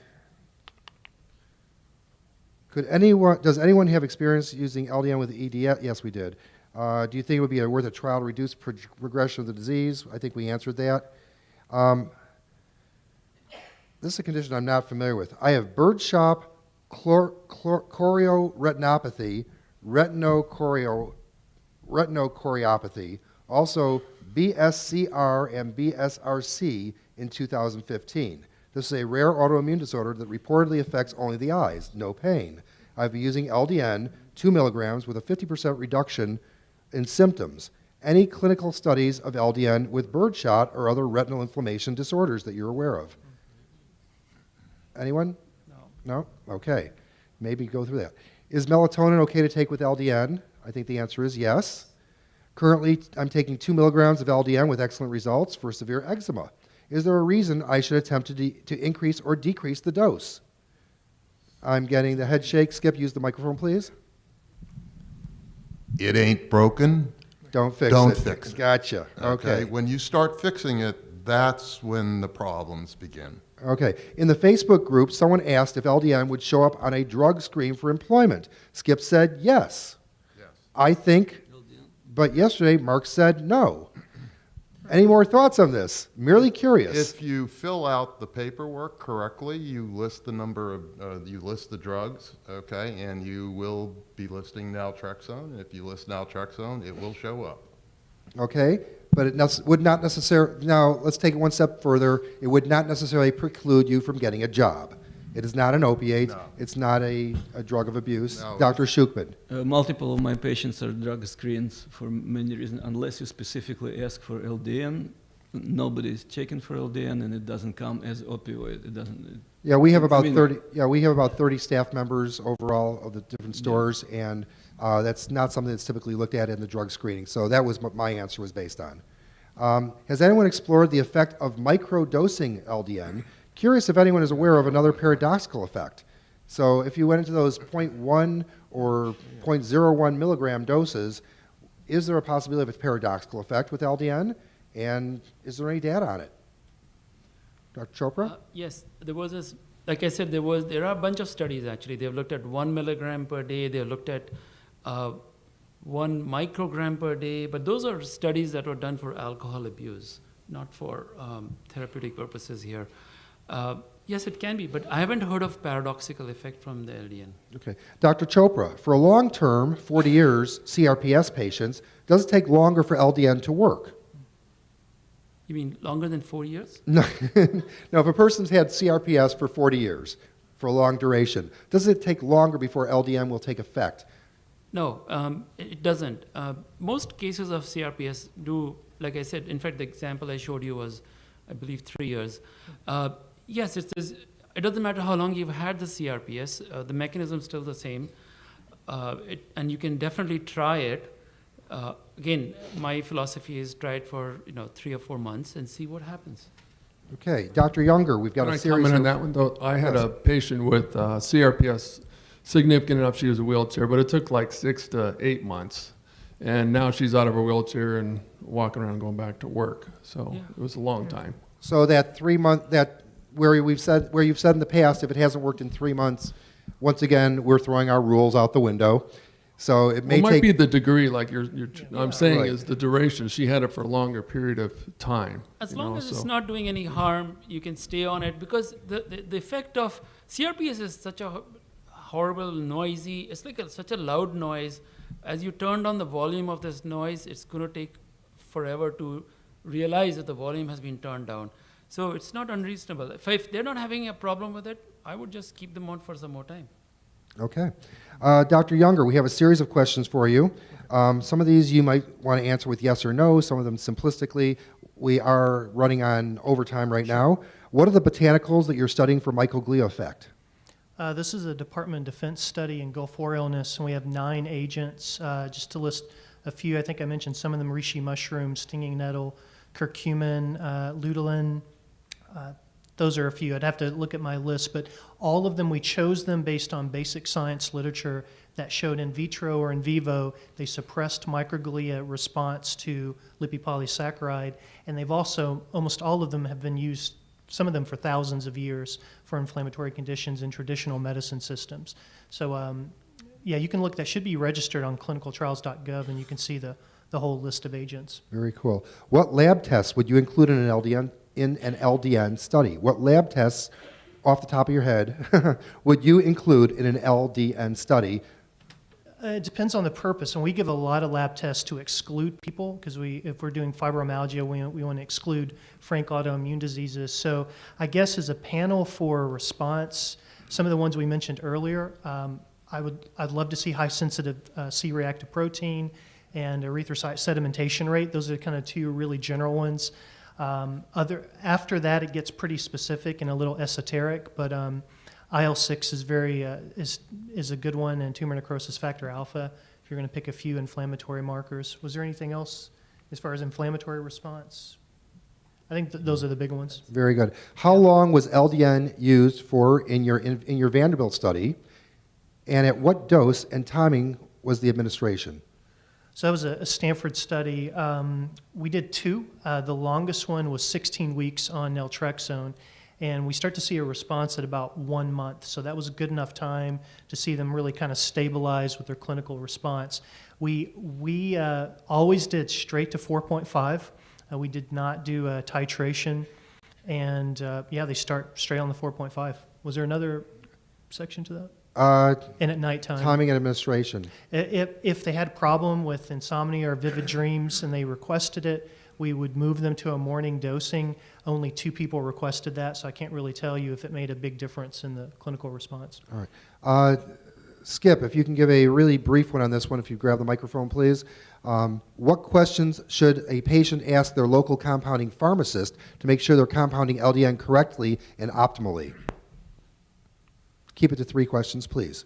anyone have experience using LDN with ED? Yes, we did. Do you think it would be worth a trial to reduce progression of the disease? I think we answered that. This is a condition I'm not familiar with. I have birdshot chorioretinopathy, retinochoriopathy, also BSCR and BSRC in 2015. This is a rare autoimmune disorder that reportedly affects only the eyes, no pain. I've been using LDN, 2 milligrams, with a 50% reduction in symptoms. Any clinical studies of LDN with birdshot or other retinal inflammation disorders that you're aware of? Anyone? No? Okay. Maybe go through that. Is melatonin okay to take with LDN? I think the answer is yes. Currently, I'm taking 2 milligrams of LDN with excellent results for severe eczema. Is there a reason I should attempt to increase or decrease the dose? I'm getting the head shake. Skip, use the microphone, please. It ain't broken. Don't fix it. Don't fix it. Gotcha. Okay. When you start fixing it, that's when the problems begin. Okay. In the Facebook group, someone asked if LDN would show up on a drug screen for employment. Skip said yes. Yes. I think, but yesterday Mark said no. Any more thoughts on this? Merely curious. If you fill out the paperwork correctly, you list the number of, you list the drugs, okay, and you will be listing naltrexone. If you list naltrexone, it will show up. Okay, but it would not necessarily, now let's take it one step further. It would not necessarily preclude you from getting a job. It is not an opiate. No. It's not a drug of abuse. No. Dr. Shukhman. Multiple of my patients are drug screens for many reasons. Unless you specifically ask for LDN, nobody is checking for LDN, and it doesn't come as opioid. It doesn't. Yeah, we have about I mean, 30. Yeah, we have about 30 staff members overall of the different stores, and that's not something that's typically looked at in the drug screening. So that was what my answer was based on. Has anyone explored the effect of microdosing LDN? Curious if anyone is aware of another paradoxical effect. So if you went into those 0.1 or 0.01 milligram doses, is there a possibility of a paradoxical effect with LDN? And is there any data on it? Dr. Chopra? Yes, there was like I said, there are a bunch of studies actually. They've looked at 1 milligram per day. They've looked at 1 microgram per day. But those are studies that were done for alcohol abuse, not for therapeutic purposes here. Yes, it can be, but I haven't heard of paradoxical effect from the LDN. Okay. Dr. Chopra, for a long-term, 40 years, CRPS patients, does it take longer for LDN to work? You mean longer than 4 years? No. No, if a person's had CRPS for 40 years, for a long duration, does it take longer before LDN will take effect? No, it doesn't. Most cases of CRPS do, like I said, in fact, the example I showed you was, I believe, 3 years. Yes, it doesn't matter how long you've had the CRPS, the mechanism is still the same, and you can definitely try it. Again, my philosophy is try it for 3 or 4 months and see what happens. Okay, Dr. Younger, we've got Can a I series comment on of... that one, though? I had Yes. a patient with CRPS significant enough she was a wheelchair, but it took like 6 to 8 months. And now she's out of her wheelchair and walking around going back to work. So Yeah. it was a long time. So that 3 month, where you've said in the past, if it hasn't worked in 3 months, once again, we're throwing our rules out the window. So it may Well, it might take... be the degree, like I'm saying, Right. is the duration. She had it for a longer period of time. As long as it's not doing any harm, you can stay on it, because the effect of CRPS is such a horrible, noisy, it's like such a loud noise. As you turned on the volume of this noise, it's going to take forever to realize that the volume has been turned down. So it's not unreasonable. If they're not having a problem with it, I would just keep them on for some more time. Okay. Dr. Younger, we have a series of questions for you. Some of these you might want to answer with yes or no, some of them simplistically. We are running on overtime right now. What are the botanicals that you're studying for microglia effect? This is a Department of Defense study in Gulf War illness, and we have 9 agents. Just to list a few, I think I mentioned some of them: reishi mushroom, stinging nettle, curcumin, luteolin. Those are a few. I'd have to look at my list, but all of them, we chose them based on basic science literature that showed in vitro or in vivo they suppressed microglia response to lipopolysaccharide, and they've also, almost all of them have been used, some of them for thousands of years, for inflammatory conditions in traditional medicine systems. So yeah, you can look, that should be registered on clinicaltrials.gov, and you can see the whole list of agents. Very cool. What lab tests would you include in an LDN study? What lab tests, off the top of your head, would you include in an LDN study? It depends on the purpose, and we give a lot of lab tests to exclude people because if we're doing fibromyalgia, we want to exclude frank autoimmune diseases. So I guess as a panel for response, some of the ones we mentioned earlier, I'd love to see high sensitive C-reactive protein and erythrocyte sedimentation rate. Those are kind of 2 really general ones. After that, it gets pretty specific and a little esoteric, but IL-6 is a good one, and tumor necrosis factor alpha, if you're going to pick a few inflammatory markers. Was there anything else as far as inflammatory response? I think those are the big ones. Very good. How long was LDN used for in your Vanderbilt study, and at what dose and timing was the administration? So that was a Stanford study. We did 2. The longest one was 16 weeks on naltrexone, and we start to see a response at about 1 month. So that was a good enough time to see them really kind of stabilize with their clinical response. We always did straight to 4.5. We did not do a titration, and yeah, they start straight on the 4.5. Was there another section to that? And at nighttime. Timing and administration. If they had a problem with insomnia or vivid dreams and they requested it, we would move them to a morning dosing. Only 2 people requested that, so I can't really tell you if it made a big difference in the clinical response. All right. Skip, if you can give a really brief one on this one, if you grab the microphone, please. What questions should a patient ask their local compounding pharmacist to make sure they're compounding LDN correctly and optimally? Keep it to 3 questions, please.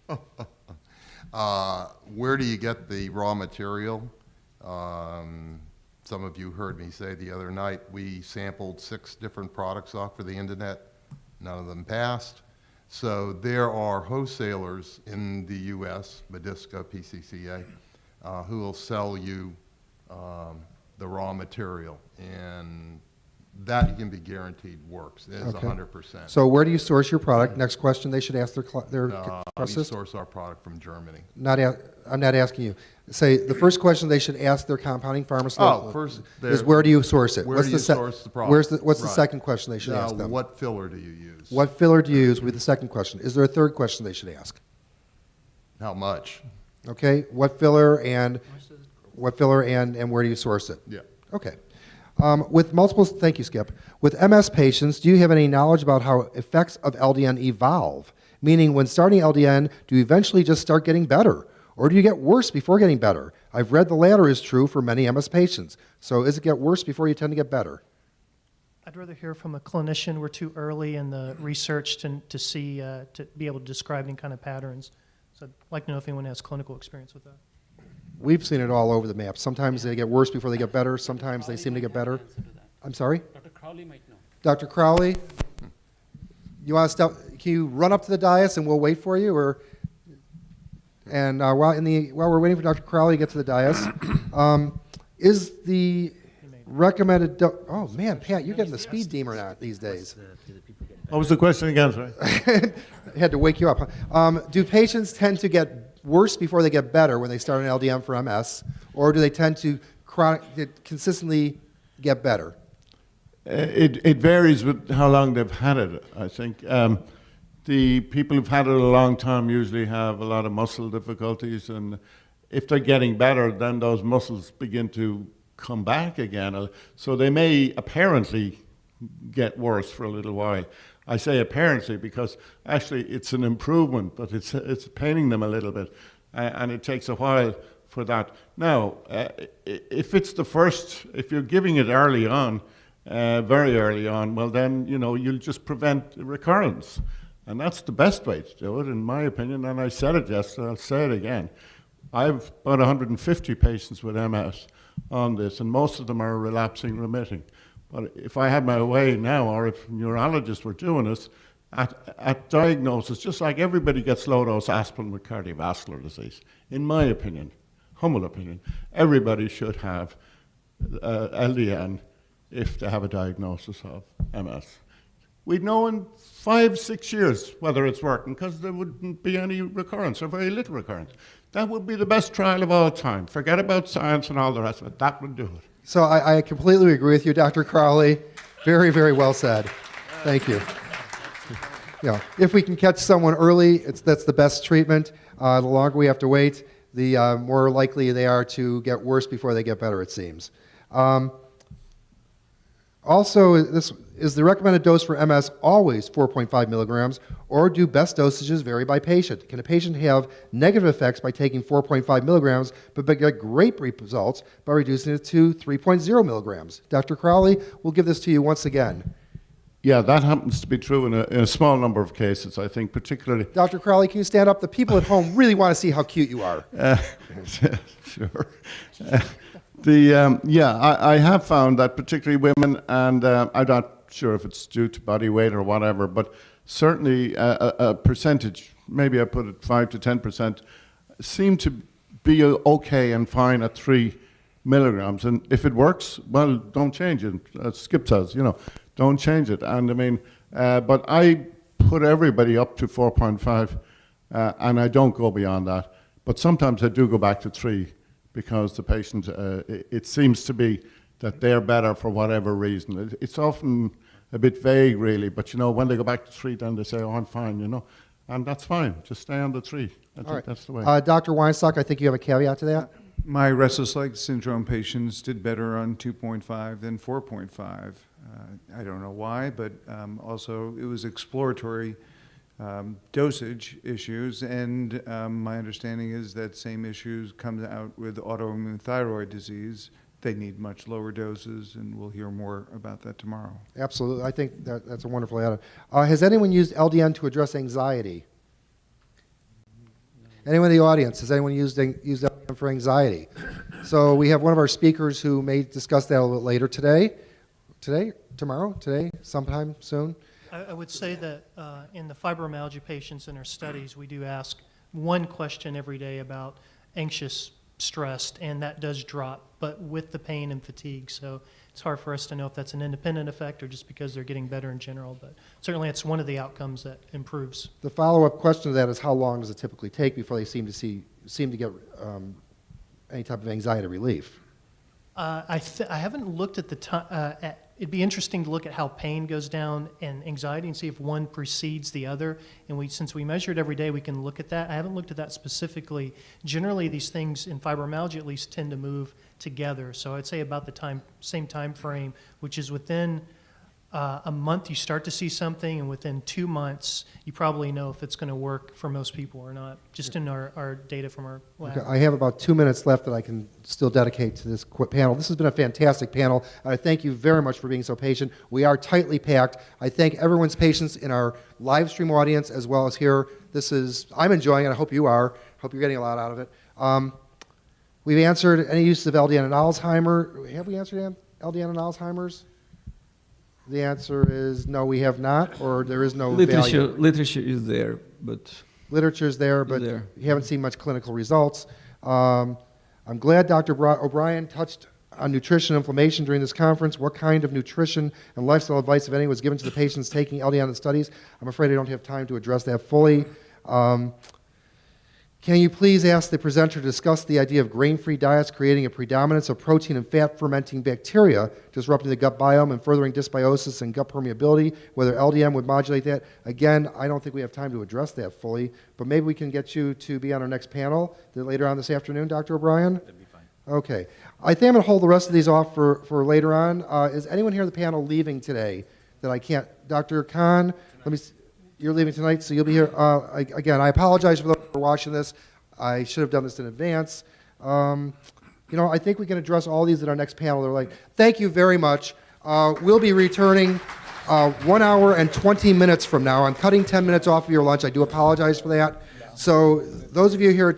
Where do you get the raw material? Some of you heard me say the other night we sampled 6 different products off for the internet. None of them passed. So there are wholesalers in the U.S., Mediska, PCCA, who will sell you the raw material. And that you can be guaranteed works. It is 100%. So where do you source your product? Next question they should ask their We pharmacist. source our product from Germany. I'm not asking you. Say the first question they should ask their compounding pharmacist First is where do you source it? Where do you source the product? What's the Right. second question they should ask them? What filler do you use? What filler do you use? Would be the second question. Is there a third question they should ask? How much? Okay. What filler and where do you source it? Yeah. Okay. With multiple, thank you, Skip. With MS patients, do you have any knowledge about how effects of LDN evolve? Meaning, when starting LDN, do you eventually just start getting better? Or do you get worse before getting better? I've read the latter is true for many MS patients. So does it get worse before you tend to get better? I'd rather hear from a clinician. We're too early in the research to be able to describe any kind of patterns. So I'd like to know if anyone has clinical experience with that. We've seen it all over the map. Sometimes they get worse before they get better. Sometimes they seem to get better. I'm sorry? Dr. Crowley might know. Dr. Crowley, you want to step? Can you run up to the dais and we'll wait for you? While we're waiting for Dr. Crowley to get to the dais, is the recommended? Oh man, Pat, you're getting the speed demon out these days. What was the question again? Sorry. I had to wake you up. Do patients tend to get worse before they get better when they start an LDN for MS, or do they tend to consistently get better? It varies with how long they've had it, I think. The people who've had it a long time usually have a lot of muscle difficulties, and if they're getting better, then those muscles begin to come back again. So they may apparently get worse for a little while. I say apparently because actually it's an improvement, but it's paining them a little bit, and it takes a while for that. Now, if it's the first, if you're giving it early on, very early on, well then, you'll just prevent recurrence. And that's the best way to do it, in my opinion, and I said it yesterday, I'll say it again. I have about 150 patients with MS on this, and most of them are relapsing remitting. But if I had my way now, or if neurologists were doing this, at diagnosis, just like everybody gets low-dose aspirin with cardiovascular disease, in my opinion, humble opinion, everybody should have LDN if they have a diagnosis of MS. We'd know in 5-6 years whether it's working, because there wouldn't be any recurrence, or very little recurrence. That would be the best trial of all time. Forget about science and all the rest of it. That would do it. So I completely agree with you, Dr. Crowley. Very, very well said. Thank you. If we can catch someone early, that's the best treatment. The longer we have to wait, the more likely they are to get worse before they get better, it seems. Also, this is the recommended dose for MS always 4.5 milligrams, or do best dosages vary by patient? Can a patient have negative effects by taking 4.5 milligrams, but get great results by reducing it to 3.0 milligrams? Dr. Crowley, we'll give this to you once again. Yeah, that happens to be true in a small number of cases, I think, particularly. Dr. Crowley, can you stand up? The people at home really want to see how cute you are. Sure. I have found that particularly women, and I'm not sure if it's due to body weight or whatever, but certainly a percentage, maybe I put it 5 to 10%, seem to be okay and fine at 3 milligrams. And if it works, well, don't change it. As Skip says, don't change it. And I mean, but I put everybody up to 4.5, and I don't go beyond that. But sometimes I do go back to 3. Because the patient, it seems to be that they're better for whatever reason. It's often a bit vague, really, but when they go back to 3, then they say, oh, I'm fine, and that's fine. Just stay on the 3. I think that's the way. Dr. Weinstock, I think you have a caveat to that. My restless leg syndrome patients did better on 2.5 than 4.5. I don't know why, but also it was exploratory dosage issues, and my understanding is that same issues come out with autoimmune thyroid disease. They need much lower doses, and we'll hear more about that tomorrow. Absolutely. I think that's a wonderful add-on. Has anyone used LDN to address anxiety? Anyone in the audience, has anyone used LDN for anxiety? So we have one of our speakers who may discuss that a little bit later today, sometime soon. I would say that in the fibromyalgia patients in our studies, we do ask one question every day about anxious, stressed, and that does drop, but with the pain and fatigue. So it's hard for us to know if that's an independent effect or just because they're getting better in general, but certainly it's one of the outcomes that improves. The follow-up question to that is how long does it typically take before they seem to get any type of anxiety relief? I haven't looked at the time. It'd be interesting to look at how pain goes down and anxiety and see if one precedes the other. And since we measure it every day, we can look at that. I haven't looked at that specifically. Generally, these things in fibromyalgia at least tend to move together. So I'd say about the same time frame, which is within a month you start to see something, and within 2 months you probably know if it's going to work for most people or not, just in our data from our lab. Okay, I have about 2 minutes left that I can still dedicate to this panel. This has been a fantastic panel. I thank you very much for being so patient. We are tightly packed. I thank everyone's patience in our live stream audience as well as here. I'm enjoying it. I hope you are. Hope you're getting a lot out of it. We've answered any use of LDN and Alzheimer. Have we answered LDN and Alzheimer's? The answer is no, we have not, or there is no value. Literature is there, but... Literature's there, but you haven't seen much clinical results. I'm glad Dr. O'Brien touched on nutrition and inflammation during this conference. What kind of nutrition and lifestyle advice, if any, was given to the patients taking LDN in the studies? I'm afraid I don't have time to address that fully. Can you please ask the presenter to discuss the idea of grain-free diets creating a predominance of protein and fat-fermenting bacteria, disrupting the gut biome and furthering dysbiosis and gut permeability, whether LDN would modulate that? Again, I don't think we have time to address that fully, but maybe we can get you to be on our next panel later on this afternoon, Dr. O'Brien? That'd be Okay. I think I'm going to hold the rest of these off for later on. Is anyone here on the panel leaving today that I can't? Dr. Khan, you're leaving tonight, so you'll be here. Again, I apologize for those who are watching this. I should have done this in advance. I think we can address all these in our next panel. They're like, thank you very much. We'll be returning 1 hour and 20 minutes from now. I'm cutting 10 minutes off of your lunch. I do apologize for that. So those of you here